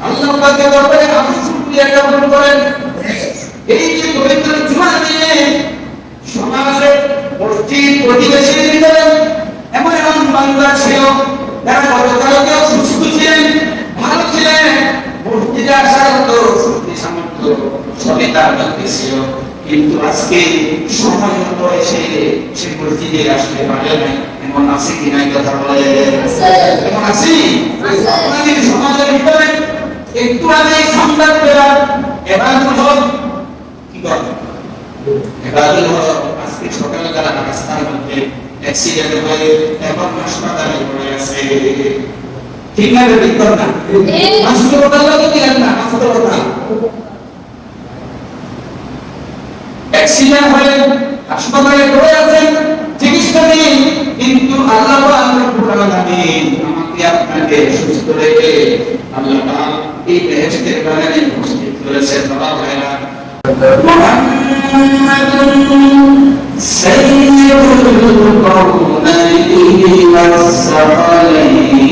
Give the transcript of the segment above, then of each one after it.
আল্লাহ পাকের দরবারে আপনি শুকরিয়া জ্ঞাপন করেন। এই যে পবিত্র জুমার দিনে সমাজে মসজিদ প্রতিবেশীর ভিতরে এমন এমন বান্দা ছিল যারা গতকালকে সুস্থ ছিলেন, ভালো ছিলেন, মসজিদে আসার মতো শক্তি সামর্থ্য সবই তার মধ্যে ছিল, কিন্তু আজকে সময় মতো এসে সে মসজিদে আসতে পারে না। এমন আছে কি নাই কথা বলে? এমন আছি আমাদের সমাজের ভিতরে। একটু আগে সংবাদ পেলাম এবাদুল হক কি করে, এবাদুল হক আজকে সকালে তারা রাস্তার মধ্যে অ্যাক্সিডেন্ট হয়ে এখন হাসপাতালে পড়ে আছে। ঠিক না? ঠিক করে না হাসপাতালে তো দিলেন না, হাসপাতালে অ্যাক্সিডেন্ট হয়ে হাসপাতালে পড়ে আছেন, চিকিৎসা নিয়ে, কিন্তু আল্লাহ রাব্বুল আলামিন আমাকে আপনাকে সুস্থ রেখে আল্লাহ পাক এই বেহেশতের বাগানে উপস্থিত করেছেন। বাবা ভাইরা, মুহাম্মাদুন সাইয়্যিদুল কাওনাইনি ওয়াস সালাইন ওয়াল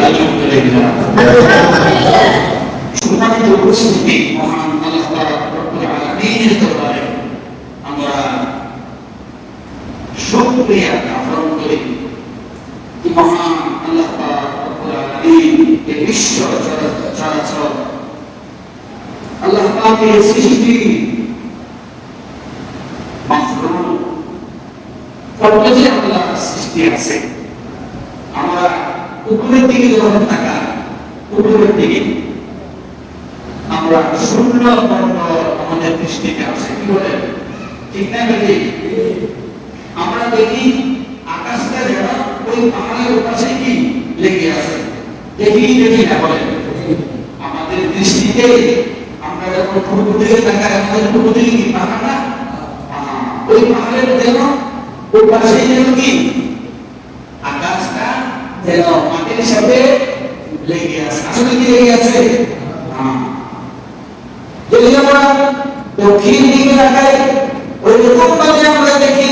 কারীম দিনের দরবারে আমরা শুকরিয়া জ্ঞাপন করি কি মহান আল্লাহ পাক রব্বুল আলামিন এই বিশ্ব চরাচর আল্লাহ পাকের সৃষ্টি মাখলুক কত যে আল্লাহর সৃষ্টি আছে। আমরা উপরের দিকে যখন তাকাই, উপরের দিকে আমরা শূন্য বর্ণ আমাদের দৃষ্টিতে আসে, কি বলে ঠিক না বেশি? আমরা দেখি আকাশটা যেন ওই পাহাড়ের পাশে কি লেগে আছে, দেখি না বলে আমাদের দৃষ্টিতে আমরা যখন পূর্ব দিকে তাকাই আমাদের পূর্ব দিকে কি পাহাড় না, ওই পাহাড়ের যেন ওই পাশে যেন কি আকাশটা যেন মাটির সাথে লেগে আছে। আসলে কি লেগে আছে? যদি আমরা দক্ষিণ দিকে তাকাই ওই রকম ভাবে আমরা দেখি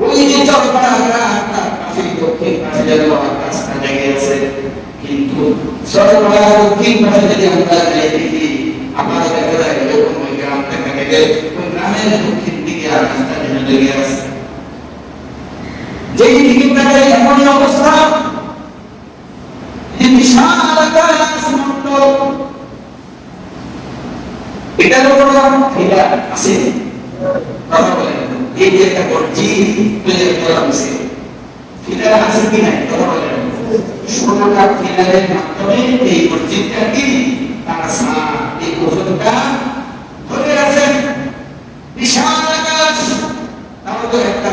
ওই যে চরপাড়া পাশে দক্ষিণ পাশে যেন আকাশটা লেগে আছে, কিন্তু চরপাড়া দক্ষিণ পাশে যদি আমরা দেখি আবার দেখা যায় এরকম ওই গ্রাম দেখা গেলে ওই গ্রামের দক্ষিণ দিকে আকাশটা যেন লেগে আছে। যেই দিকে তাকাই এমনই অবস্থা যে বিশাল আকাশ মণ্ডল, এটার উপর ফিরা আছে। কথা বলেন, এই যে একটা গর্জি তৈরি করা হয়েছে, ফিরা আছে কি নাই? কথা বলেন, ষোলোটা ফিরারের মাধ্যমে এই গর্জিটা কি তারা এই ওজনটা ধরে আছে। বিশাল আকাশ, তাহলে তো একটা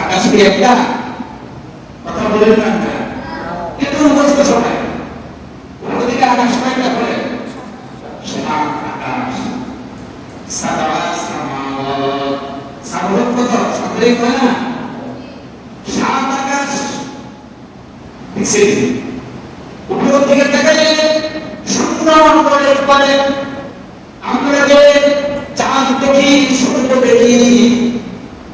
আকাশ কি একটা? কথা বলেন না, কিন্তু বুঝতে সবাই ওদিকে আকাশ কয়টা বলে? আকাশ সাদা সামাওয়াত, সামাওয়াত কত? সাতটাই কয় না? সাত আকাশ দেখছি। উপর দিকে তাকালে শূন্য মণ্ডলের পরে আমরা যে চাঁদ দেখি, সূর্য দেখি,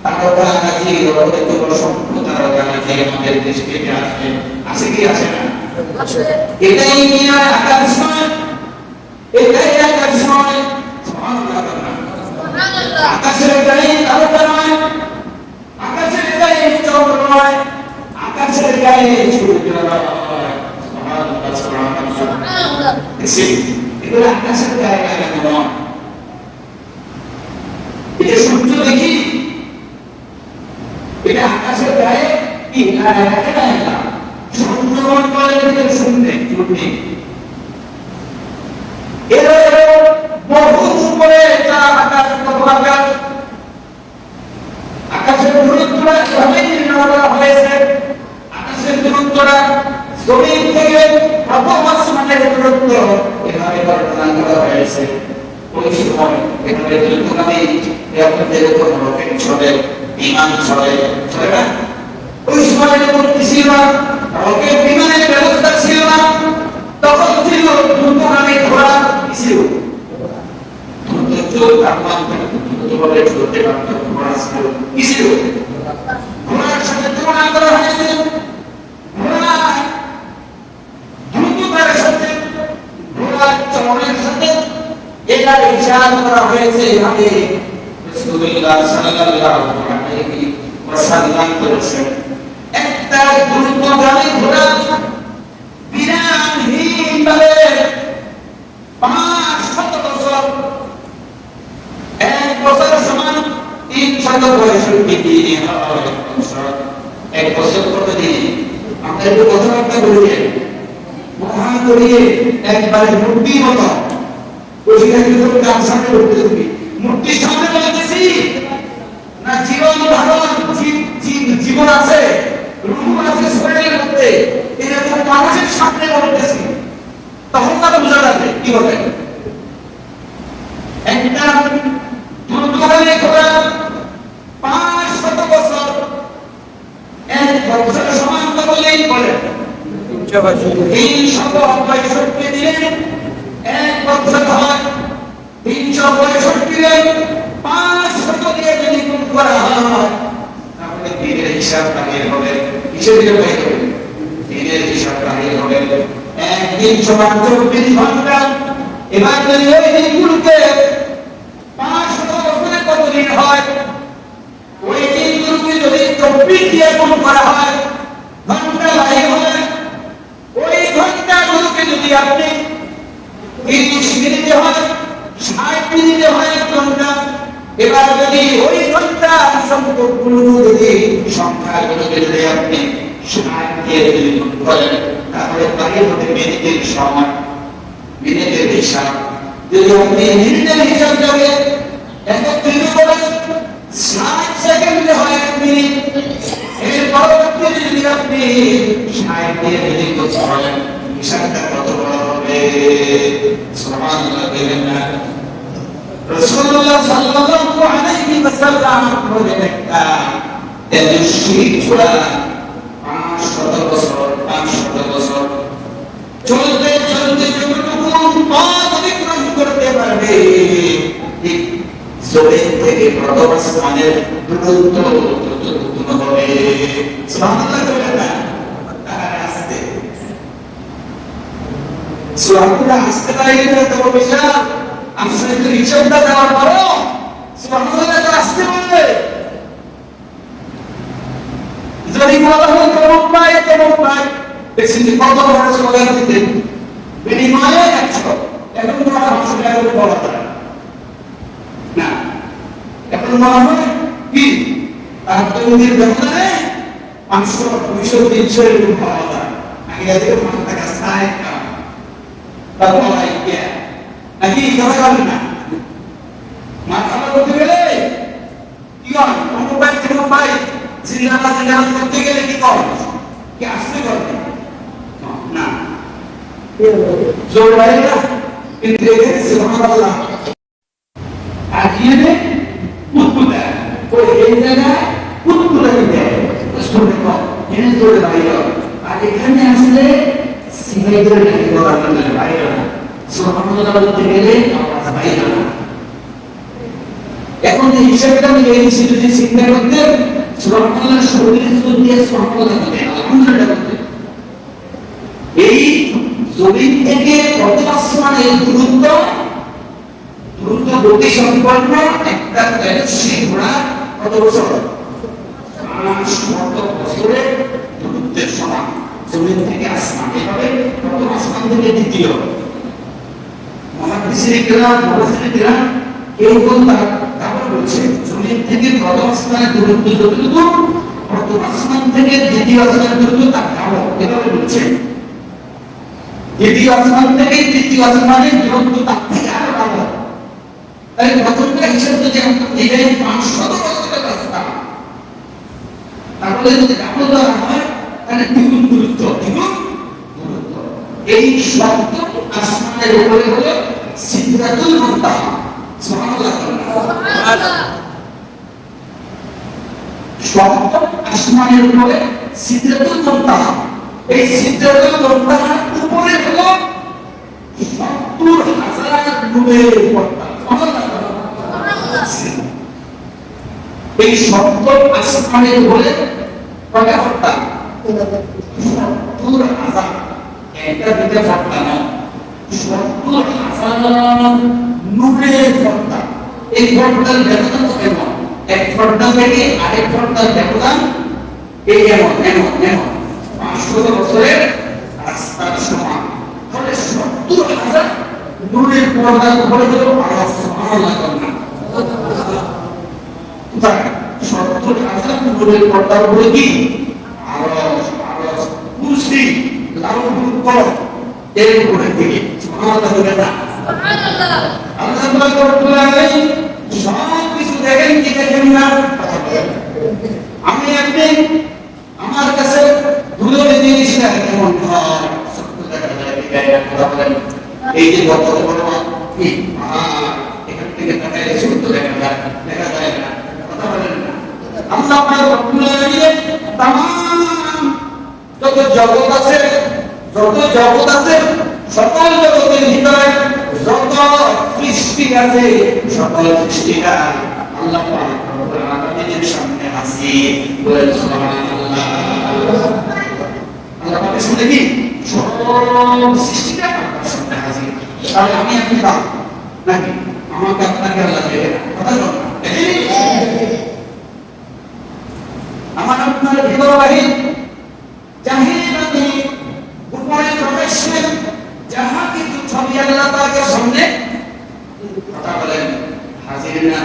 তারকা নাকি রবীন্দ্র অসংখ্য তারকা নাকি আমাদের দৃষ্টিতে আসে, আসে কি আসে না? এটাই নিয়ে আকাশ নয়, এটাই আকাশ নয়, আকাশের গায়ে তারকা নয়, আকাশের গায়ে চন্দ্র নয়, আকাশের গায়ে সূর্য নয়। এগুলো আকাশের গায়ে লাগানো নয়। এটা সূর্য দেখি, এটা আকাশের গায়ে কি রাখে না, সূর্যমণ্ডলের ভিতরে শুনতে চুটনি এর বহু উপরে যারা আকাশ আকাশ আকাশের দূরত্বটা এভাবে নির্ণয় করা হয়েছে। আকাশের দূরত্বটা জমিন থেকে প্রথম আসমানের দূরত্ব এভাবে বর্ণনা করা হয়েছে। ওই সময় এখানে দূরত্বকামী এখন যেরকম রকেট চলে, বিমান চলে, চলে না? ওই সময় যখন ছিল না, রকেট বিমানের ব্যবস্থা ছিল না, তখন ছিল দ্রুতগামী ঘোড়া। ছিল দ্রুত তাপমান দ্রুতভাবে চলতে পারত ঘোড়া ছিল। কি ছিল? ঘোড়ার সাথে তুলনা করা হয়েছে। ঘোড়া দ্রুততার সাথে, ঘোড়ার চলনের সাথে এটা হিসাব করা হয়েছে। এভাবে রাসূলুল্লাহ সাল্লাল্লাহু আলাইহি ওয়াসাল্লাম করেছেন। একটা দ্রুতগামী ঘোড়া বিরামহীনভাবে 500 বছর, 1 বছর সমান 365 দিন হয়। 1 বছর কত দিন? আমরা একটু কথাবার্তা বলি, মহা করিয়ে একবারে মূর্তির মতো বসে থাকি, তো কার সামনে বলতে থাকি? মূর্তির সামনে বলতেছি না? জীবন ধারণ জীবন আছে, রূহ আছে শরীরের মধ্যে, এরকম মানুষের সামনে বলতেছি, তখন তারা বোঝা যাবে কি বলে। একটা দ্রুতগামী ঘোড়া 500 বছর, 1 বছর সমান বললেই বলে 365 দিনে 1 বছর হয়। 365 দিনে 500 দিয়ে যদি গুণ করা হয়, তাহলে দিনের হিসাব বাহির হবে। কিসের দিনে বাহির হবে? দিনের হিসাব বাহির হবে। একদিন সমান 24 ঘন্টা। এবার যদি ওই দিনগুলো নিয়ম করা হয়, ঘন্টা বাহির হয়, ওই ঘন্টাগুলোকে যদি আপনি 30 মিনিটে হয়, 60 মিনিটে হয় 1 ঘন্টা, এবার যদি ওই ঘন্টা সংখ্যাগুলো যদি আপনি 60 দিয়ে যদি গুণ করেন, তাহলে বাহির হতে মিনিটের সময়, মিনিটের হিসাব যদি আপনি মিনিটের হিসাব যাবে একত্রিত করেন, 60 সেকেন্ডে হয় 1 মিনিট, এর পরবর্তীতে যদি আপনি 60 দিয়ে যদি গুণ করেন, হিসাবটা কত বড় হবে? সুবহানাল্লাহ বলেন না? রাসূলুল্লাহ সাল্লাল্লাহু আলাইহি ওয়াসাল্লাম বলেন একটা তেজস্বী ঘোড়া 500 বছর চলতে চলতে যতটুকু পথ অতিক্রম করতে পারবে, ঠিক জমিন থেকে প্রথম আসমানের দূরত্ব ততটুকু হবে। সুবহানাল্লাহ বলেন না? আস্তে সুবহানাল্লাহ, আস্তে বাইরে তো বিশাল আপনি তো হিসাবটা দেওয়ার পরও সুবহানাল্লাহ তো আসতে বলবে। যদি বলা হয় কেমন পায় বেশি কত বড় স্লোগান দিতে বিনিময়ে 100, এখন তো 500 টাকা করে বলা যায় না, এখন বলা হয় কি আপনাদের ব্যবধানে 500, 200, 300 এরকম পাওয়া যায়। আগে থেকে 5 টাকা স্থায়ী তারপর নাকি কথা বলেন না? মাথা করতে গেলে কি হয়? মোবাইল সিনেমা করতে গেলে কি কর? কি আসতে করবে না, জোর বাইরে না, কিন্তু এখানে সুবহানাল্লাহ আজিয়ে কুতুবা ওই এই জায়গায় কুতুবা দিতে স্টুডেন্ট কো এনে জোরে বাইরে, আর এখানে আসলে সিনেমার নাকি বলার জন্য বাইরে না, সুবহানাল্লাহ বলতে গেলে আওয়াজ বাইরে না। এখন যে হিসাবটা আমি দিয়েছি যদি চিন্তা করতে সুবহানাল্লাহ শরীরে সুদ দিয়ে সুবহানাল্লাহ বলতে আলহামদুলিল্লাহ বলতে, এই জমিন থেকে কত আসমানের দূরত্ব গতি সম্পন্ন একটা তেজস্বী ঘোড়া কত বছর? 500 বছরের দূরত্বের সমান জমিন থেকে আসমান। এভাবে প্রথম আসমান থেকে দ্বিতীয় মহাদিসের কেরাম কেউ তারপর বলছে জমিন থেকে প্রথম আসমানের দূরত্ব যতটুকু, প্রথম আসমান থেকে দ্বিতীয় আসমানের দূরত্ব তার ধারণ, এভাবে বলছে। দ্বিতীয় আসমান থেকে তৃতীয় আসমানের দূরত্ব তার থেকে আরো ভালো। তাই প্রথমটা হিসাব যদি আমরা দিলেন 500 বছরের রাস্তা, তাহলে যদি ডাবল দেওয়া হয় তাহলে দ্বিগুণ দূরত্ব। এই সপ্তম আসমানের উপরে হলো সিদরাতুল মুনতাহা। সুবহানাল্লাহ। সপ্তম আসমানের উপরে সিদরাতুল মুনতাহা, এই সিদরাতুল মুনতাহার উপরে হলো 70,000 নূরের পর্দা। এই সপ্তম আসমানের উপরে কয়টা পর্দা? 70,000। একটা দুটো পর্দা না, 70,000 নূরের পর্দা। এই পর্দার ব্যবধান কেমন? এক পর্দা থেকে আরেক পর্দার ব্যবধান এই এমন 500 বছরের রাস্তার সমান। তাহলে 70,000 নূরের পর্দার উপরে হলো আরশ। সুবহানাল্লাহ। 70,000 নূরের পর্দার উপরে কি আরশ, কুরসি, লাউহুল কলম এর উপরে থেকে। সুবহানাল্লাহ বলেন না? সুবহানাল্লাহ। আল্লাহ পাক রব্বুল আলামিন সব কিছু দেখেন কি দেখেন না? আমি একদিন আমার কাছে ধুলো জিনিসটা কেমন হয়, সত্য দেখা যায়, এই যে কত বড় কি এখান থেকে তাকাইলে সত্য দেখা যায় না, কথা বলেন না? আল্লাহ পাক রব্বুল আলামিন तमाम যত জগৎ আছে সকল জগতের ভিতরে যত সৃষ্টি আছে সকল সৃষ্টিটা আল্লাহ পাক রব্বুল আলামিনের সামনে হাজির। বলেন সুবহানাল্লাহ। আল্লাহ পাকের সামনে কি সব সৃষ্টিটা আল্লাহর সামনে হাজির। তাহলে আমি আপনি দাও নাকি আমাকে আপনাকে আল্লাহ দেবে না, কথা বল না। আমার আপনার আপনার ভিতর বাহির জাহিরি বাতিনি গোপনে প্রকাশ্যে যাহা কিছু ছবি আল্লাহ পাকের সামনে কথা বলেন। হাজির না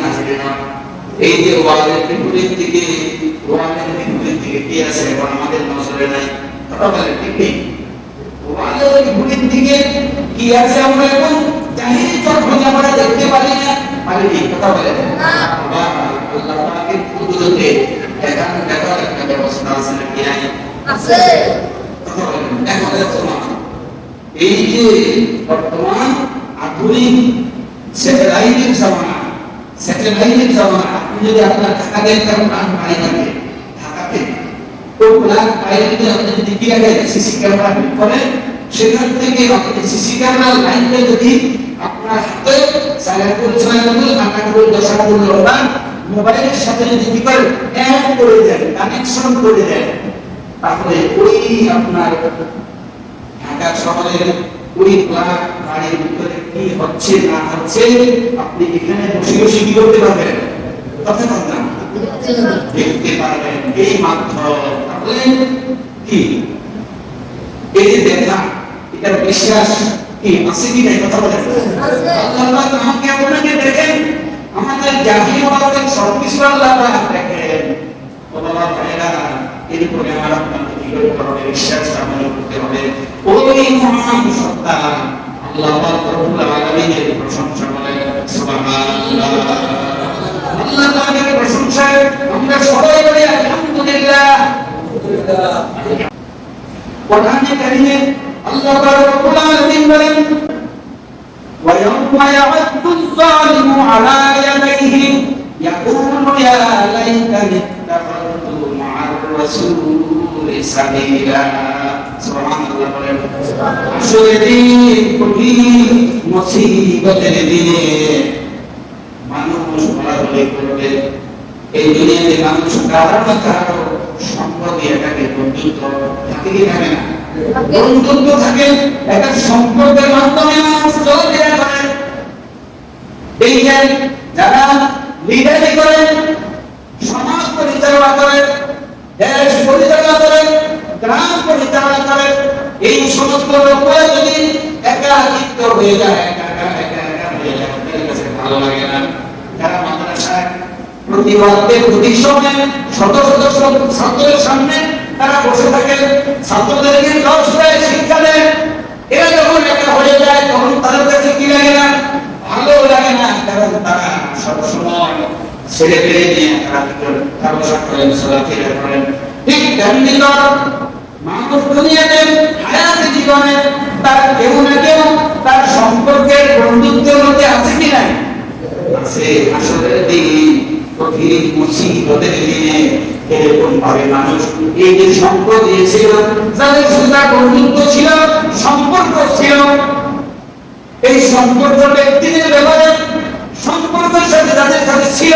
এই যে ওয়ালের বিপরীত দিকে কি আছে এখন আমাদের নজরে নাই, কথা বলেন ঠিক নেই। ওয়ালের বিপরীত দিকে কি আছে আমরা এখন জাহিরি চক্ষু আমরা দেখতে পারি না, পারিনি, কথা বলেন। আল্লাহ পাকের কুদরতে দেখার একটা ব্যবস্থা আছে নাকি নাই? আছে। কথা বলেন। এখন এই যে বর্তমান আধুনিক স্যাটেলাইটের জামানা, আপনি যদি আপনার ঢাকাতে প্রাণ পাই থাকে ঢাকাতে তো প্লান বাইরে আপনি যদি কি আগে সিসি ক্যামেরা ফিট করেন, সেখান থেকে আপনি সিসি ক্যামেরা লাইনটা যদি আপনার হাতে সাইলেন্ট করে আটা করে 10 করে লড়ান মোবাইলের সাথে যদি কি করেন অ্যাড করে দেন, কানেকশন করে দেন, তাহলে ওই আপনার ঢাকা শহরের ওই প্লান বাড়ির ভিতরে কি হচ্ছে না হচ্ছে আপনি এখানে বসে বসে কি করতে পারবেন, কথা বলতাম দেখতে পারবেন। এই মাধ্যম তাহলে কি এই যে দেখা এটা বিশ্বাস কি আছে কি নাই, কথা বলেন। আল্লাহ আমাকে আপনাকে দেখেন, আমাদের জাহির ওয়ালের সবকিছু আল্লাহ দেখেন। ও বাবা ভাইরা, এরপরে আমার আপনাকে কি করতে হবে, বিশ্বাস স্থাপন করতে হবে ওই মহান সত্তা আল্লাহ রব্বুল আলামিনের প্রশংসা করেন সুবহানাল্লাহ। আল্লাহ পাকের প্রশংসায় আমরা সবাই বলি আলহামদুলিল্লাহ। কোরআনে কারীমে আল্লাহ রব্বুল আলামিন বলেন ওয়া ইয়াউমা ইয়া'আদ্দু যালিমু আলা ইয়াদাইহি ইয়াকুলু ইয়া লাইতানি ইত্তাখাযতু মা'আর রাসূলি সাবিলা। সুবহানাল্লাহ বলেন। আসলে দিন কঠিন মুসিবতের দিনে মানুষ বলাবলি করবে, এই দুনিয়াতে মানুষ কারো সঙ্গ দিয়ে থাকে, বন্ধুত্ব থাকে কি থাকে না, বন্ধুত্ব থাকে, একটা সম্পর্কের মাধ্যমে মানুষ চলাফেরা করে। এই যে যারা লিডারি করেন, সমাজ পরিচালনা করেন, দেশ পরিচালনা করেন, গ্রাম পরিচালনা করেন, এই সমস্ত লোকরা যদি একাকিত্ব হয়ে যায়, একা হয়ে যায়, তাদের কাছে ভালো লাগে না। যারা মাদ্রাসায় প্রতিবাদে প্রতি সময় শত শত ছাত্রের সামনে তারা বসে থাকে, ছাত্রদেরকে দশটায় শিক্ষা দেয়, এরা যখন একা হয়ে যায় তখন তাদের কাছে কি লাগে না, ভালো লাগে না, কারণ তারা সবসময় ছেড়ে পেরে নিয়ে তারা করেন, চলাফেরা করেন। ঠিক তেমনি মানুষ দুনিয়াতে হায়াতে জীবনে তার কেউ না কেউ তার সম্পর্কের বন্ধুত্বের মধ্যে আছে কি নাই? আছে। আসলে দিন কঠিন মুসিবতের দিনে এরকম ভাবে মানুষ এই যে সম্পর্ক দিয়েছিল, যাদের সাথে বন্ধুত্ব ছিল, সম্পর্ক ছিল, এই সম্পর্ক ব্যক্তিদের ব্যাপারে, সম্পর্কের সাথে যাদের সাথে ছিল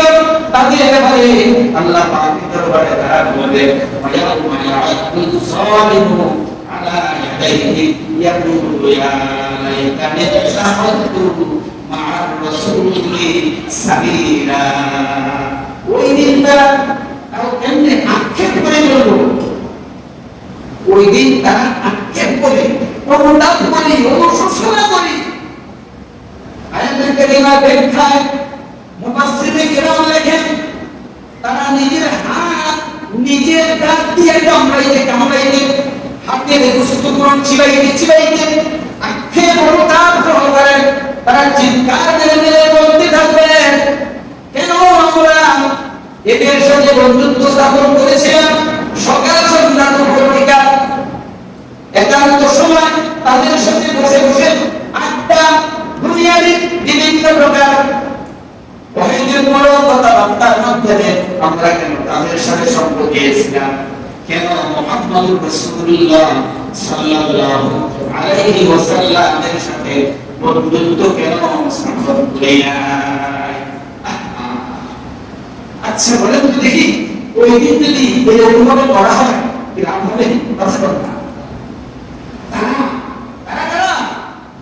তাদের ব্যাপারে আল্লাহ পাকের দরবারে তারা বলে ওয়ায়াউমা ইয়া'আদ্দু যালিমু আলা ইয়াদাইহি ইয়াকুলু ইয়া লাইতানি ইত্তাখাযতু মা'আর রাসূলি সাবিলা। ওই দিন তারা এমনি আক্ষেপ করে বলবো, ওই দিন তারা আক্ষেপ করে, অনুতাপ করে, অনুশোচনা করে। আয়াতুল কারীমা ব্যাখ্যায় মুফাসসিরিন কেরাম লেখেন, তারা নিজের হাত নিজের দাঁত দিয়ে কামড়াইতে হাতের বস্তুগুলো চিবাইতে আক্ষেপ অনুতাপ গ্রহণ করেন। তারা চিৎকার মেরে বলতে থাকবেন, কেন আমরা এদের সাথে বন্ধুত্ব স্থাপন করেছিলাম, সকাল সন্ধ্যা দুপুরবেলা একান্ত সময় তাদের সাথে বসে বসে আড্ডা, দুনিয়ার বিভিন্ন প্রকার অহিংসামূলক কথাবার্তার মাধ্যমে আমরা কেন তাদের সাথে সম্পর্ক গিয়েছিলাম, কেন মুহাম্মদুর রাসূলুল্লাহ সাল্লাল্লাহু আলাইহি ওয়াসাল্লামের সাথে বন্ধুত্ব কেন স্থাপন করি নাই? আচ্ছা বলেন তো দেখি, ওই দিন যদি এরকম ভাবে করা হয় গ্রাম হবে কথা বল না।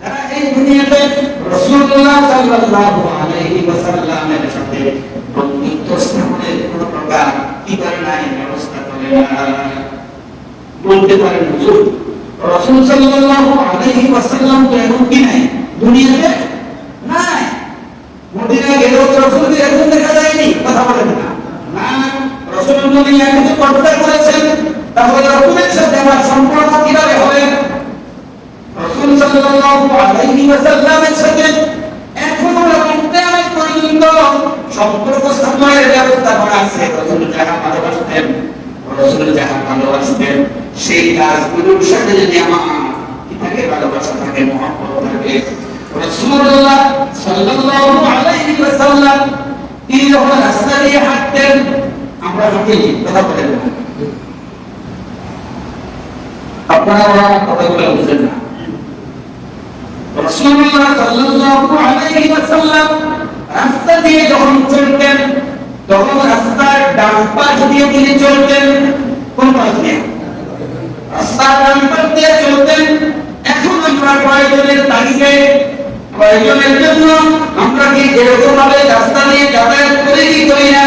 তারা এই দুনিয়াতে রাসূলুল্লাহ সাল্লাল্লাহু আলাইহি ওয়াসাল্লামের সাথে বন্ধুত্ব স্থাপনের কোন প্রকার কি করে নাই, ব্যবস্থা করে নাই। বলতে পারেন হুজুর রাসূল সাল্লাল্লাহু আলাইহি ওয়াসাল্লাম তো এখন কি নাই দুনিয়াতে নাই, মদিনা গেলেও তো রাসূলকে এখন দেখা যায়নি, কথা বলেন না। না, রাসূল দুনিয়াকে তো পর্দা করেছেন, তাহলে রাসূলের সাথে আমার সম্পর্ক কিভাবে হবে? রাসূল সাল্লাল্লাহু আলাইহি ওয়াসাল্লামের সাথে এখনো কিয়ামত পর্যন্ত সম্পর্ক স্থাপনের ব্যবস্থা করা আছে। রাসূল যাহা ভালোবাসতেন, রাসূল যাহা ভালোবাসতেন সেই কাজগুলোর সাথে যদি আমার কি থাকে, ভালোবাসা থাকে, মহব্বত থাকে। রাসূলুল্লাহ সাল্লাল্লাহু আলাইহি ওয়াসাল্লাম তিনি যখন রাস্তা দিয়ে হাঁটতেন, আমরা হাঁটি, কথা বলেন না, আপনারা কথাগুলো বুঝেন না। রাসূলুল্লাহ সাল্লাল্লাহু আলাইহি ওয়াসাল্লাম রাস্তা দিয়ে যখন চলতেন, তখন রাস্তার ডান পাশ দিয়ে তিনি চলতেন। কোন পাশ দিয়ে? রাস্তার ডান পাশ দিয়ে চলতেন। এখন আমরা প্রয়োজনের তাগিদে, প্রয়োজনের জন্য আমরা কি এরকম ভাবে রাস্তা দিয়ে যাতায়াত করে কি করি না?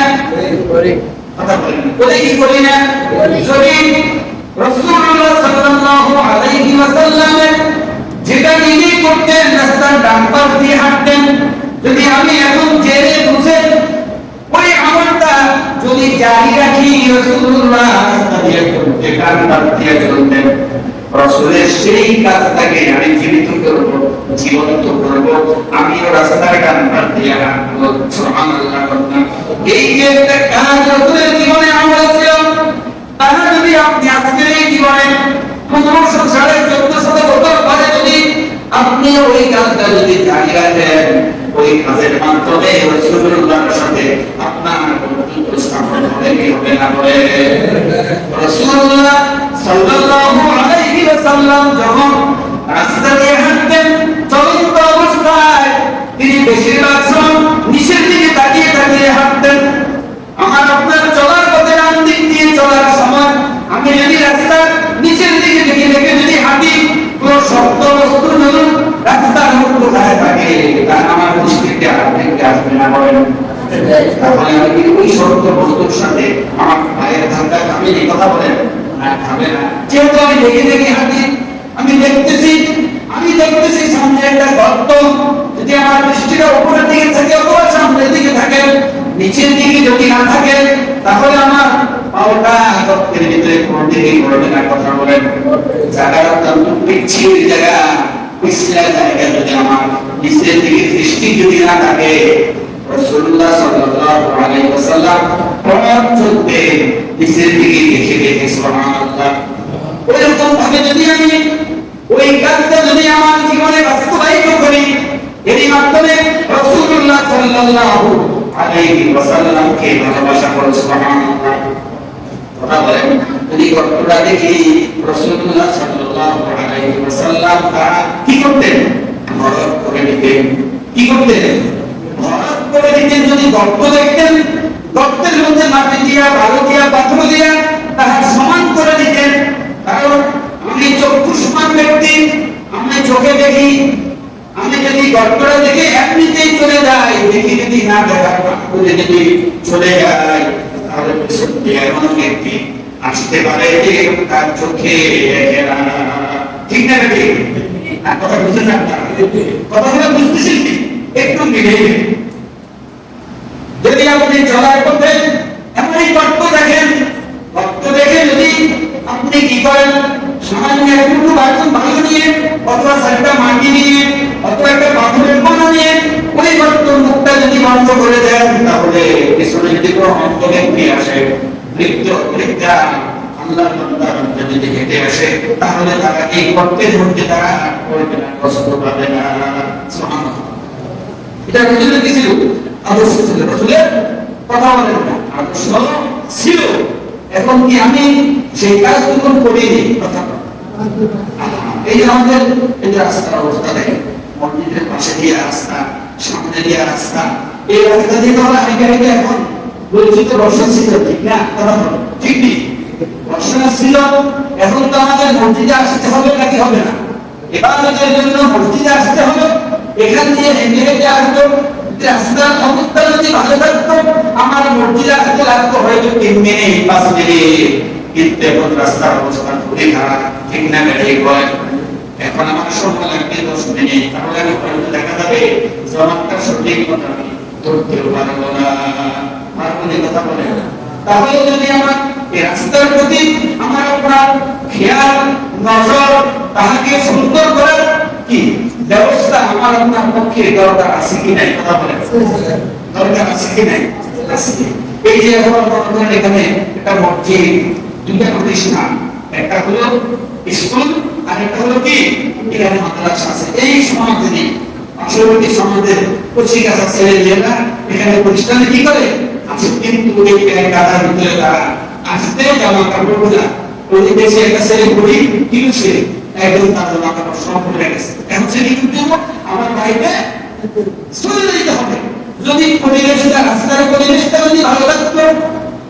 কথা বলেন, করে কি করি না? যদি রাসূলুল্লাহ সাল্লাল্লাহু আলাইহি ওয়াসাল্লামের যেটা নিজে করতেন, রাস্তার ডান পাশ দিয়ে হাঁটতেন, যদি আমি এখন জেনে বুঝে ওই আমলটা যদি জারি রাখি, রাসূলুল্লাহ রাস্তা দিয়ে চলতে, ডান পাশ দিয়ে চলতেন, রাসূলের সেই কাজটাকে আমি জীবিত করব, জীবন্ত করব, আমিও রাস্তার ডান পাশ দিয়ে হাঁটব, সুবহানাল্লাহ। এই যে একটা কাজ রাসূলের জীবনে আমল ছিল, তাহলে যদি আপনি আজকের এই জীবনে 1500 সাড়ে 1400 বছর পরে যদি আপনি ওই কাজটা যদি জারি রাখেন, ওই কাজের মাধ্যমে রাসূলুল্লাহর সাথে আপনার বন্ধুত্ব স্থাপন হবে কি হবে না হবে? রাসূলুল্লাহ সাল্লাল্লাহু আলাইহি ওয়াসাল্লাম যখন রাস্তা দিয়ে হাঁটতেন, চলন্ত অবস্থায় তিনি বেশিরভাগ সময় নিচের দিকে তাকিয়ে তাকিয়ে হাঁটতেন। আমার আপনার চলার পথে ডান দিক দিয়ে চলার সময় আমি যদি রাস্তার নিচের দিকে দেখে দেখে যদি হাঁটি, কোন শক্ত বস্তু যদি রাস্তার মধ্যে কোথায় থাকে, তা আমার দৃষ্টিতে আসবে না, বলেন। তাহলে আমি ওই শক্ত বস্তুর সাথে আমার পায়ের ধাক্কা খাবে, এই কথা বলেন না, খাবে না। যেহেতু আমি দেখে দেখে হাঁটি, আমি দেখতেছি সামনে একটা গর্ত, যদি আমার দৃষ্টিটা উপরের দিকে থাকে অথবা সামনের দিকে থাকে, নিচের দিকে যদি না থাকে, তাহলে আমার পাওটা গর্তের ভিতরে পড়বে কি পড়বে না, কথা বলেন। জায়গাটা অত্যন্ত পিচ্ছিল জায়গা, পিছলা জায়গা, যদি আমার নিচের দিকে দৃষ্টি যদি না থাকে, রাসূলুল্লাহ সাল্লাল্লাহু আলাইহি ওয়াসাল্লাম পথ চলতে নিচের দিকে দেখে দেখে, সুবহানাল্লাহ। এরকম ভাবে যদি আমি ওই কাজটা যদি আমার জীবনে বাস্তবায়িত করি, এর মাধ্যমে রাসূলুল্লাহ সাল্লাল্লাহু আলাইহি ওয়াসাল্লামকে ভালোবাসা করব, সুবহানাল্লাহ। কথা বলেন, যদি গর্তটা দেখি, রাসূলুল্লাহ সাল্লাল্লাহু আলাইহি ওয়াসাল্লাম তারা কি করতেন? ভরত করে দিতেন। কি করতেন? ভরত করে দিতেন। যদি গর্ত দেখতেন, গর্তের মধ্যে মাটি দিয়া, বালু দিয়া, পাথর দিয়া তারা সমান করে দিতেন। কারণ আমি চক্ষুষ্মান ব্যক্তি, আমি চোখে দেখি, আমি যদি গর্তটা দেখে এমনিতেই চলে যাই, দেখি যদি না দেখা করে যদি চলে যাই, তাহলে সত্যি এমন ব্যক্তি আসতে পারে যে তার চোখে দেখে না, ঠিক না? ঠিক কথা বুঝতে না, কথাগুলো বুঝতেছেন কি? একটু মিলে যদি আপনি চলার পথে এমনই গর্ত দেখেন, গর্ত দেখে যদি আপনি কি করেন, সামান্য একটু বালু নিয়ে অথবা সাইডটা মাটি নিয়ে অথবা একটা পাথরের কণা নিয়ে ওই গর্ত মুখটা যদি বন্ধ করে দেন, তাহলে পিছনে যদি কোনো অন্ত ব্যক্তি আসে, বৃদ্ধা আল্লাহর বান্দা যদি হেঁটে আসে, তাহলে তারা এই গর্তের মধ্যে তারা পড়বে না, কষ্ট পাবে না। সুবহানাল্লাহ। এটা রাসূলের কি ছিল? আদর্শ ছিল। রাসূলের কথা বলেন না, আদর্শ ছিল। এখন কি আমি সেই কাজগুলো করিনি? কথা এই যে আমাদের এই যে রাস্তার অবস্থা দেখেন, মসজিদের পাশে দিয়ে রাস্তা, সামনে দিয়ে রাস্তা, এই রাস্তা দিয়ে তো আমরা হেঁটে হেঁটে এখন বলছি তো বর্ষা ছিল, ঠিক না? কথা বলো, ঠিক নেই? বর্ষা ছিল, এখন তো আমাদের মসজিদে আসতে হবে নাকি হবে না? ইবাদতের জন্য মসজিদে আসতে হবে, এখান দিয়ে হেঁটে হেঁটে আসতো। রাস্তার অবস্থা যদি ভালো থাকতো, আমার মসজিদে আসতে লাগতো হয়তো 3 মিনিট 5 মিনিট, কিন্তু এখন রাস্তার অবস্থা খুবই খারাপ, ঠিক না ঠিক হয়। এখন আমার সময় লাগবে 10 মিনিট, তাহলে আমি দেখা যাবে জমাতটা সঠিক কথা আমি ধরতেও পারবো না। মারমুনি কথা বলে, তাহলে যদি আমার এই রাস্তার প্রতি আমার আপনার খেয়াল নজর তাহাকে সুন্দর করার কি ব্যবস্থা আমার আপনার পক্ষে দরকার আছে কি নাই, কথা বলেন দরকার আছে কি নাই? এই যে এখন বর্তমানে এখানে একটা মসজিদ, দুইটা প্রতিষ্ঠান, একটা হলো স্কুল আর একটা হলো কি এখানে মাদ্রাসা আছে। এই সমাজে পার্শ্ববর্তী সমাজের কচি কাঁচা ছেলেমেয়েরা এখানে প্রতিষ্ঠানে কি করে আছে, কিন্তু এই কাদার ভিতরে তারা আসতে জামা কাপড় বোঝা ওই দেশে একটা ছেলে পড়ি কি হচ্ছে একদম তার জামা কাপড় সব পড়ে গেছে। এখন ছেলে কিন্তু আমার বাড়িতে চলে যেতে হবে। যদি পরিবেশটা রাস্তার পরিবেশটা যদি ভালো লাগতো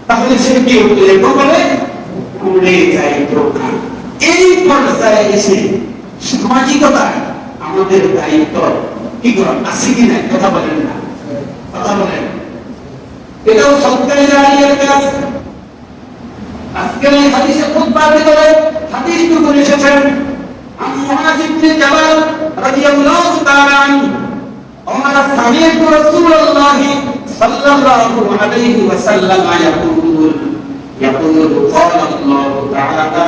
তাহলে সে কি হতো, এরকম বলে উড়ে যাইতো না। এই পর্যায়ে এসে সামাজিকতা আমাদের দায়িত্ব কি করা আছে কি না, কথা বলেন না, কথা বলেন। এটাও সরকারি জারিয়ার কাজ। আজকের এই হাদিসে খুতবার ভিতরে হাদিস তো করে এসেছেন মুআয ইবনে জাবাল রাদিয়াল্লাহু তাআলা আনহু ওয়া সামি'তু রাসূলুল্লাহ সাল্লাল্লাহু আলাইহি ওয়াসাল্লাম ইয়াকুল ক্বালা আল্লাহু তাআলা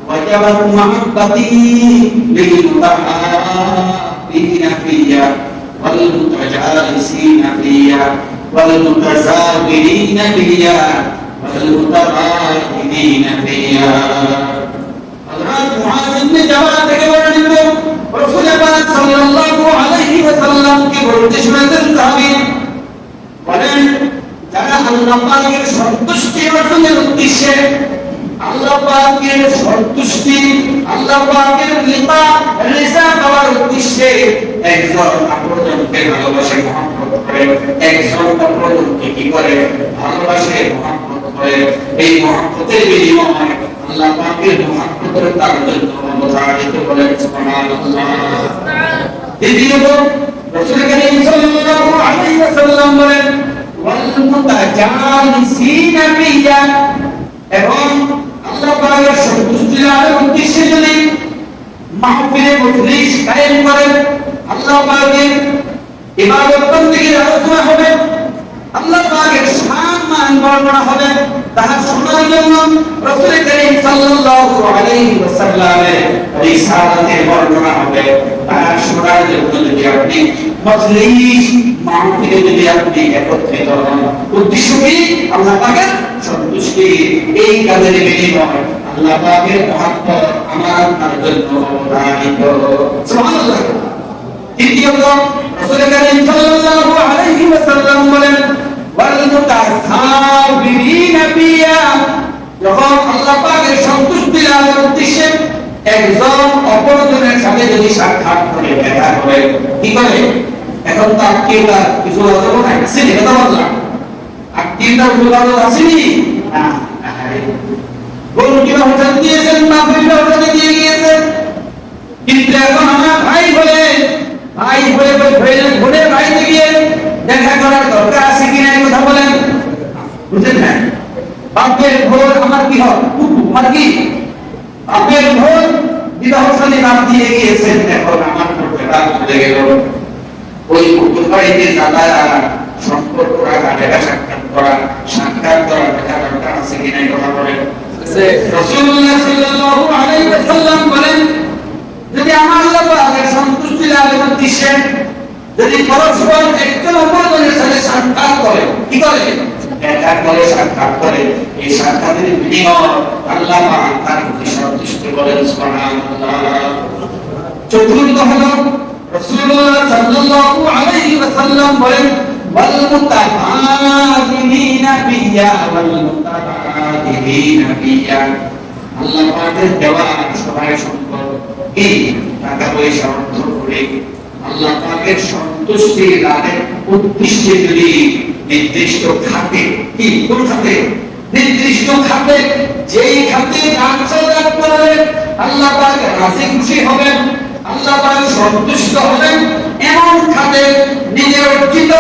ওয়াজাbat মুহাব্বতি লিল মুতাহাব্বিনা ফিয়া ওয়াল মুতাজালিসিনা ফিয়া ওয়াল মুতাসাবিরিনা ফিয়া ওয়াল মুতাবাহিদিনা ফিয়া। হযরত মুআয ইবনে জাবাল থেকে বর্ণিত রাসূল পাক সাল্লাল্লাহু আলাইহি ওয়াসাল্লাম কে বলতে শুনেছেন সাহাবী বলেন, যারা আল্লাহ পাকের সন্তুষ্টি অর্জনের উদ্দেশ্যে, আল্লাহ পাকের সন্তুষ্টি, আল্লাহ পাকের রিজা পাওয়ার উদ্দেশ্যে একজন অপরজনকে ভালোবাসে, মহব্বত করে, একজন অপরজনকে কি করে ভালোবাসে, মহব্বত করে, এই মহব্বতের বিনিময়ে আল্লাহ পাকের মহব্বতের তার জন্য অবধারিত বলেন সুবহানাল্লাহ। দ্বিতীয়ত রাসূল কারীম সাল্লাল্লাহু আলাইহি ওয়াসাল্লাম বলেন ওয়াল মুতাজালিসিনা ফিয়া, এবং আল্লাহ পাকের সন্তুষ্টি লাভের উদ্দেশ্যে যদি মাহফিলে মজলিস কায়েম করেন, আল্লাহ পাকের ইবাদত বন্দেগীর আলোচনা হবে, আল্লাহ পাকের শান মান বর্ণনা হবে, তাহা শোনার জন্য রাসূল কারীম সাল্লাল্লাহু আলাইহি ওয়াসাল্লামের রিসালাতের বর্ণনা হবে, তাহা শোনার জন্য যদি আপনি মজলিস মাহফিলে যদি আপনি একত্রিত হন, উদ্দেশ্য কি আল্লাহ পাকের সন্তুষ্টি, এই কাজের বিনিময়ে আল্লাহ পাকের মহব্বত আমার আপনার জন্য অবধারিত। সুবহানাল্লাহ। তৃতীয়ত রাসূল কারীম সাল্লাল্লাহু আলাইহি ওয়াসাল্লাম বলেন ওয়াল মুতাসাবিরিনা ফিয়া, যখন আল্লাহ পাকের সন্তুষ্টি লাভের উদ্দেশ্যে একজন অপরজনের সাথে যদি সাক্ষাৎ করে, দেখা করে, কি করে, এখন তো আত্মীয়তা কিছু অজব নাই, আসেনি, কথা বললাম, আত্মীয়তার যোগাযোগ আসেনি না। গরু কিনা হোটেল দিয়েছেন, মাহফিলটা হোটেলে দিয়ে গিয়েছেন, কিন্তু এখন আমার ভাই বলে ঘুরে বাড়িতে গিয়ে দেখা করার দরকার আছে কিনা, কথা বলেন, বুঝলেন না? বাপের ভোর আমার কি হয়, আমার কি বাপের ভোর বিবাহ সাথে নাম দিয়ে গিয়েছেন, এখন আমার ভোরটা চলে গেল। ওই কুকুর বাড়িতে দাদা সম্পর্ক রাখা, দেখা সাক্ষাৎ করা দেখা দরকার আছে কিনা, কথা বলেন। রাসূলুল্লাহ সাল্লাল্লাহু আলাইহি ওয়াসাল্লাম বলেন, যদি আমার আল্লাহ পাকের সন্তুষ্টি লাভের উদ্দেশ্যে যদি পরস্পর একজন অপরজনের সাথে সাক্ষাৎ করে, কি করে, দেখা করে, সাক্ষাৎ করে, এই সাক্ষাতের বিনিময়ে আল্লাহ পাক তার প্রতি সন্তুষ্ট বলেন সুবহানাল্লাহ। চতুর্থ হলো রাসূলুল্লাহ সাল্লাল্লাহু আলাইহি ওয়াসাল্লাম বলেন ওয়াল মুতাবাদিলিনা ফিয়া, ওয়াল মুতাবাদিলিনা ফিয়া, আল্লাহ পাকের দেওয়া সবাই সম্পদ এই টাকা পয়সা অর্থ করে আল্লাহ পাকের সন্তুষ্টি লাভের উদ্দেশ্যে যদি নির্দিষ্ট খাতে, কি কোন খাতে, নির্দিষ্ট খাতে, যেই খাতে দান সদকা করলে আল্লাহ পাক রাজি খুশি হবেন, আল্লাহ পাক সন্তুষ্ট হবেন, এমন খাতে নিজের অর্জিত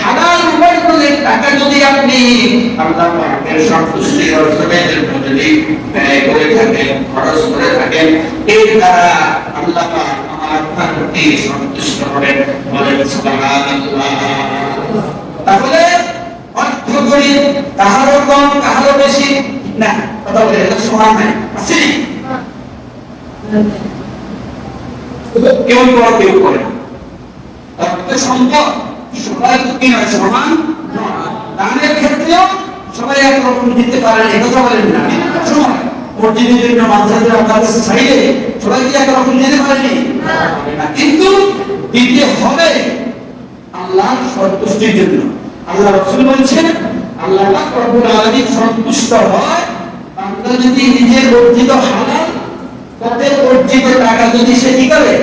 হালাল উপার্জনের টাকা যদি আপনি আল্লাহ পাকের সন্তুষ্টি অর্জনের জন্য যদি ব্যয় করে থাকেন, খরচ করে থাকেন, এর দ্বারা আল্লাহ পাক আমার আপনার প্রতি সন্তুষ্ট হবেন। বলেন সুবহানাল্লাহ। তাহলে অর্থ করি কাহারও কম কাহারও বেশি না, কথা বলে এটা সমান নাই, আছে কেউ বড় কেউ করে অর্থ সম্পদ সবাই কি নয়, সমান নয়। দানের ক্ষেত্রেও সবাই একরকম দিতে পারেন, এই কথা বলেন না। সবাই মসজিদের জন্য মাদ্রাসার আপনার কাছে চাইলে সবাই কি একরকম দিতে পারেনি না, কিন্তু দিতে হবে আল্লাহর সন্তুষ্টির জন্য। আল্লাহ রাসূল বলছেন আল্লাহ পাক রব্বুল আলামিন সন্তুষ্ট হয় বান্দা যদি নিজের অর্জিত হালাল পথে অর্জিত টাকা যদি সে কি করে,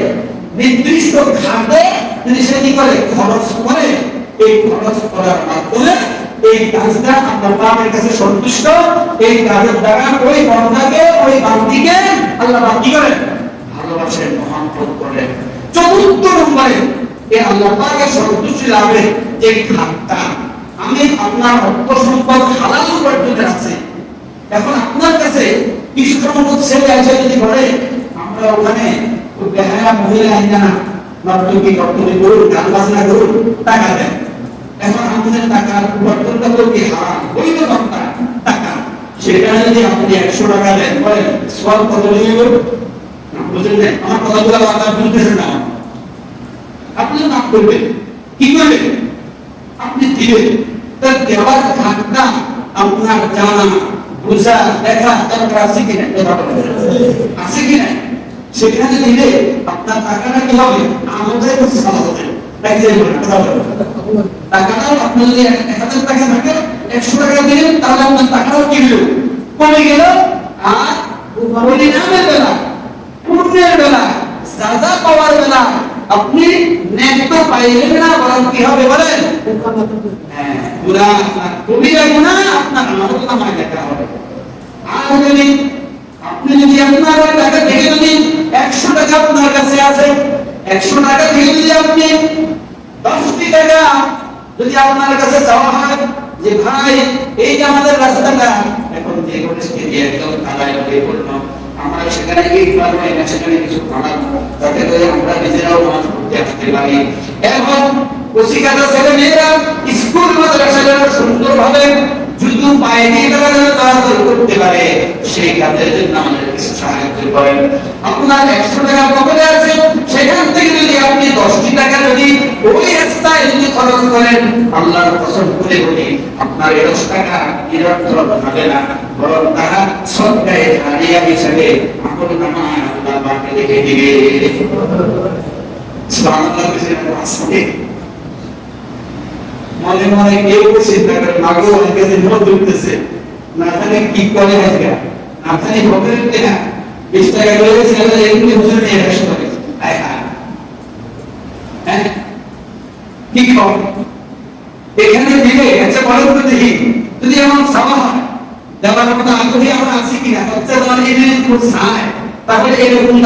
নির্দিষ্ট খাতে যদি সে কি করে খরচ করে, এই খরচ করার মাধ্যমে এই কাজটা আল্লাহ পাকের কাছে সন্তুষ্ট। এই কাজের দ্বারা ওই বান্দাকে ওই বান্দিকে আল্লাহ পাক কি করেন, ভালোবাসেন, মহব্বত করেন। চতুর্থ নম্বরে এই আল্লাহ পাকের সন্তুষ্টি লাভে যে খাতটা, আমি আপনার অর্থ সম্পদ হালাল উপার্জনের আছে, এখন আপনার কাছে কিছু সম্পদ ছেলে আছে যদি বলে আমরা ওখানে বেহায়া মহিলা আইনা নর্তকী কর্তনী করুন, গান বাজনা করুন, টাকা দেন। এখন আমাদের টাকার উপার্জনটা তো কি হারাম, বৈধ টাকা, সেখানে যদি আপনি 100 টাকা দেন, বলেন সওয়াল কত নিয়ে করুন, বুঝলেন? আমার কথাগুলো আপনার বুঝতেছেন না, আপনি মাফ করবেন, কি করবেন, আপনি দিবেন। তার দেওয়ার ভাগটা আপনার জানা বুঝা দেখা দরকার আছে কিনা, আছে কিনা, সেখানে দিলে আপনার টাকাটা কি হবে, আমাদের ভালো হবে। টাকাটাও আপনি যদি 1000 টাকা থাকে 100 টাকা দিলেন, তাহলে আপনার টাকাটাও কি হলো, কমে গেল। আর পরিণামের বেলা, পূর্ণের বেলা, সাজা পাওয়ার বেলা আপনি নেক পাইলেন না, বরং কি হবে বলেন, হ্যাঁ পুরা কবিরা গুনাহ আপনার আমলনামায় লেখা হবে। আর যদি আপনি যদি আপনার টাকা থেকে যদি 100 টাকা আপনার কাছে আছে, 100 টাকা থেকে যদি আপনি 10টি টাকা যদি আপনার কাছে চাওয়া হয় যে ভাই এই যে আমাদের রাস্তাটা এখন যে পরিস্থিতি একদম কাদায় পরিপূর্ণ, আমরা সেখানে এই পারবো না, সেখানে কিছু বানাবো যাতে করে আমরা নিজেরাও নামাজ পড়তে আসতে পারি, এবং কচিকাঁচা ছেলে মেয়েরা স্কুল মাদ্রাসাগুলো সুন্দরভাবে যুদ্ধ পায়ে নিয়ে তারা যেন চলাচল করতে পারে, সেই কাজের জন্য আমাদের কিছু সাহায্য করেন। আপনার 100 টাকা পকেটে আছে, সেখান থেকে যদি আপনি 10টি টাকা যদি ওই রাস্তায় যদি খরচ করেন, আল্লাহর কসম করে বলি আপনার 10 টাকা নিরন্তর হবে না, বরং তারা সদকায়ে জারিয়া হিসেবে আমলনামায় আল্লাহ পাক লিখে দিবে। সুবহানাল্লাহ। আসলে মনে মনে কেউ চিন্তা করে মাগো অনেকে দিন ধরতেছে না জানে কি করে, আজকে না জানি ভোটের কিনা 20 টাকা করে ছেলে এমনি হুজুর নিয়ে আসতে পারে, হ্যাঁ কি কম এখানে দিলে। আচ্ছা বলেন তো দেখি, যদি এমন সামা হয় দেওয়ার মতো আগ্রহী আমরা আছি কিনা, হচ্ছে তোমার এনে খুব চায়, তাহলে এরকম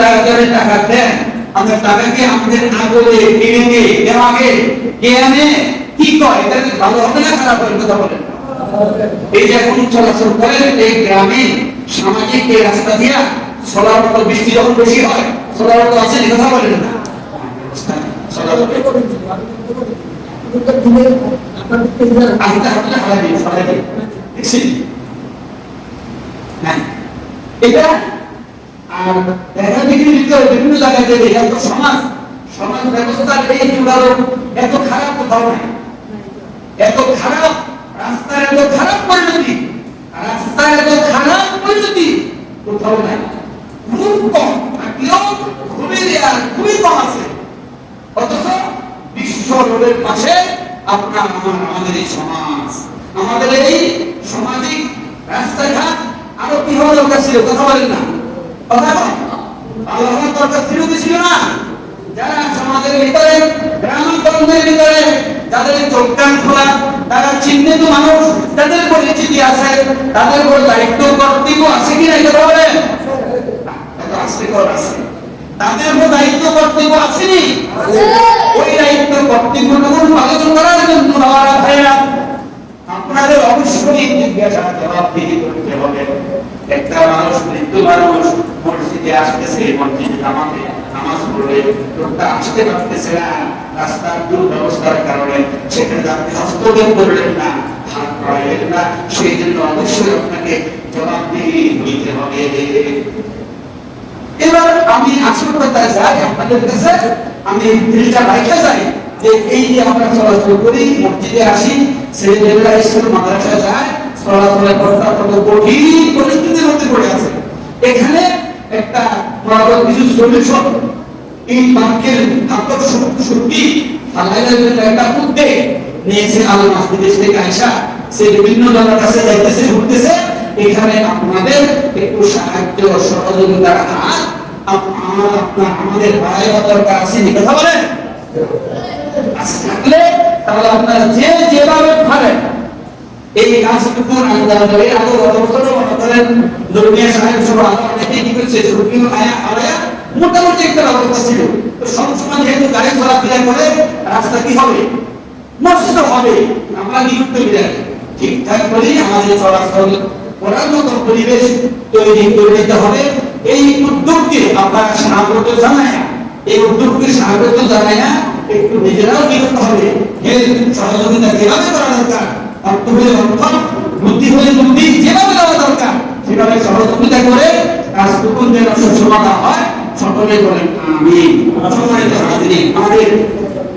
টাকা দেন, আমাদের টাকাকে আমাদের আগ্রহে কিনে নিয়ে দেওয়াকে কে আনে কি কয়, এটা ভালো হবে না খারাপ হবে, কথা বলেন। এই যে এখন চলাচল করেন এই গ্রামে সামাজিক এই রাস্তা দিয়া সোলার মতো, বৃষ্টি যখন বেশি হয় সোলার মতো আছে, কথা বলেন না, এটা আর দেখা দেখি বিভিন্ন জায়গায় দেখে এত সমাজ ব্যবস্থার এই জোড়ালো এত খারাপ কোথাও নাই, এত খারাপ রাস্তার এত খারাপ পরিণতি, রাস্তার এত খারাপ পরিণতি কোথাও নাই। খুব কম থাকলেও খুবই কম আছে, অথচ বিশ্ব রোডের পাশে আপনার আমাদের এই সমাজ, আমাদের এই সামাজিক রাস্তাঘাট আরো কি হওয়া দরকার ছিল, কথা বলেন না, কথা বলেন আল্লাহর দরকার ছিল না। যারা সমাজের ভিতরে গ্রামাঞ্চলের ভিতরে যাদের চোখ কান খোলা, তারা চিহ্নিত মানুষ, তাদের পরিচিতি আছে, তাদের উপর দায়িত্ব কর্তব্য আছে কিনা, এটা বলেন আছে, তাদের উপর দায়িত্ব কর্তব্য আসেনি, ওই দায়িত্ব কর্তব্যটুকু পালন করার জন্য আপনাদের অবশ্যই জবাবদিহি করতে হবে। একটা মানুষ, মৃত্যু মানুষ মসজিদে আসতেছে, মসজিদে জামাতে নামাজ পড়বে, লোকটা আসতে পারতেছে না রাস্তার দুর্ব্যবস্থার কারণে, সেখানে আপনি হস্তক্ষেপ করলেন না, হাত বাড়াইলেন না, সেই জন্য অবশ্যই আপনাকে জবাবদিহি হইতে হবে। এবার আমি আসল কথায় যাই আপনাদের কাছে, আমি দিলটা রাখা যাই যে এই যে আমরা চলাচল করি, মসজিদে আসি, ছেলেমেয়েরা স্কুল মাদ্রাসায় যায়, চলাচলের পথটা কত কঠিন পরিস্থিতির মধ্যে পড়ে আছে। এখানে একটা কিছু সলিউশন, এই বাক্যের ঘাতক শক্তি ফালাইলের জন্য একটা উদ্যোগ নিয়েছে আল্লাহ বিদেশ থেকে আয়সা, সে বিভিন্ন জনের কাছে যাইতেছে, ঘুরতেছে। এখানে আপনাদের একটু সাহায্য সহযোগিতার হাত আমাদের বাড়াইয়া দরকার আছে, কথা বলেন থাকলে, তাহলে আপনারা যে যেভাবে পারেন এই কাজটুকু আঞ্জাম দেবে। আরো গত বছর মনে করেন ধর্মীয় সাহেব সব আল্লাহ অনেকে কি করছে, ধর্মীয় আয়া মোটামুটি একটা ব্যবস্থা ছিল। তো সবসময় যেহেতু গাড়ি চলাফেরা করে, রাস্তা কি হবে, নষ্ট হবে। আমরা নিযুক্ত বিরাট ঠিকঠাক করি আমাদের চলাচল করার মতো পরিবেশ তৈরি করে দিতে হবে। এই উদ্যোগকে আপনারা স্বাগত জানায়, এই উদ্যোগকে স্বাগত জানায় একটু নিজেরাও বিরত হবে। এর সহযোগিতা যেভাবে করা দরকার, অর্থ হলে অর্থ, বুদ্ধি হলে বুদ্ধি, যেভাবে দেওয়া দরকার সেভাবে সহযোগিতা করে কাজটুকু যেন সুসমাধা হয়। সকলে বলেন আমিন। আমাদের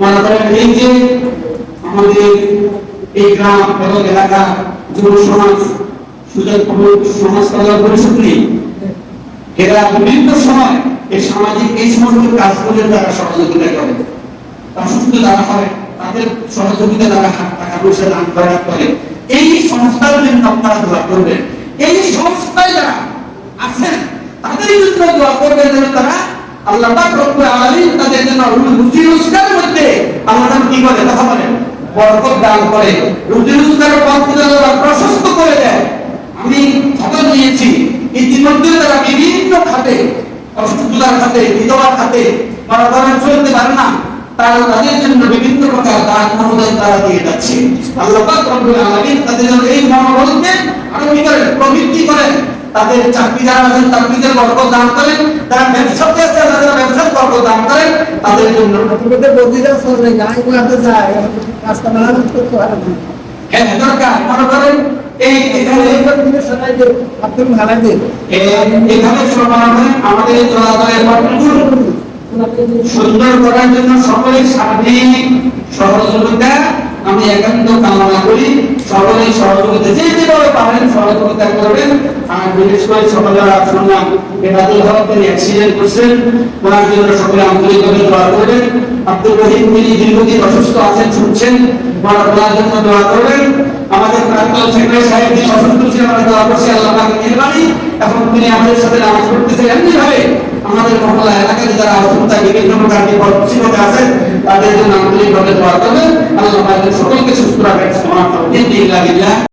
মনে করেন এই যে আমাদের এই গ্রাম এবং এলাকা যুব সমাজ সুযোগ সমাজ কল্যাণ পরিষদ নেই, এরা বিভিন্ন সময় এই সামাজিক এই সমস্ত কাজগুলোর দ্বারা সহযোগিতা করে, অসুস্থ যারা হয় তাদের সহযোগিতা দ্বারা টাকা পয়সা দান করে। এই সংস্থার জন্য আপনারা দোয়া করবেন। এই সংস্থায় যারা আছেন তাদের জন্য দোয়া করবেন যেন তারা আল্লাহ পাক রব্বুল আলামিন তাদের জন্য রুজি রোজগারের মধ্যে আল্লাহ কি করে, কথা বলেন, বরকত দান করে, রুজি রোজগারের পথগুলো প্রশস্ত করে দেয়। আমি খবর নিয়েছি ইতিমধ্যে তারা বিভিন্ন খাতে, অসুস্থতার খাতে, বিধবার খাতে মারা চলতে পারে না, তারা তাদের জন্য বিভিন্ন প্রকার দান অনুদান তারা দিয়ে যাচ্ছে। আল্লাহ পাক রব্বুল আলামিন তাদের জন্য এই মনোবলকে আরো কি করেন, প্রবৃদ্ধি করেন। তাদের চাকরিদার আছেন, চাকরিদের বরকত দান করেন, তারা ব্যবসাতে আছে, তাদের ব্যবসার বরকত দান করেন। তাদের জন্য হ্যাঁ দরকার, মনে করেন আমাদের চলাচলের পথগুলো সুন্দর করার জন্য সকলের সার্বিক সহযোগিতা আমি একান্ত কামনা করি। সকলেই সহযোগিতা যে যেভাবে পারেন সহযোগিতা করবেন। আর বিশেষ করে সকলে শুনলাম বেদাদুল হক তিনি অ্যাক্সিডেন্ট করছেন, ওনার জন্য সকলে আন্তরিকভাবে দোয়া করবেন। আব্দুল রহিম তিনি দীর্ঘদিন অসুস্থ আছেন, শুনছেন, ওনার জন্য দোয়া করবেন। আমাদের প্রাক্তন সেক্রেটারি সাহেব তিনি অসুস্থ ছিলেন, আমরা দোয়া করছি আল্লাহ পাকের মেহেরবানি। এখন তিনি আমাদের সাথে নামাজ পড়তেছেন। এমনিভাবে আমাদের মহল্লা এলাকায় যারা অসুস্থ বিভিন্ন প্রকার বিপদে আছেন তাদের জন্য আন্তরিকভাবে দোয়া করবেন। আল্লাহ পাক সকলকে সুস্থ রাখেন।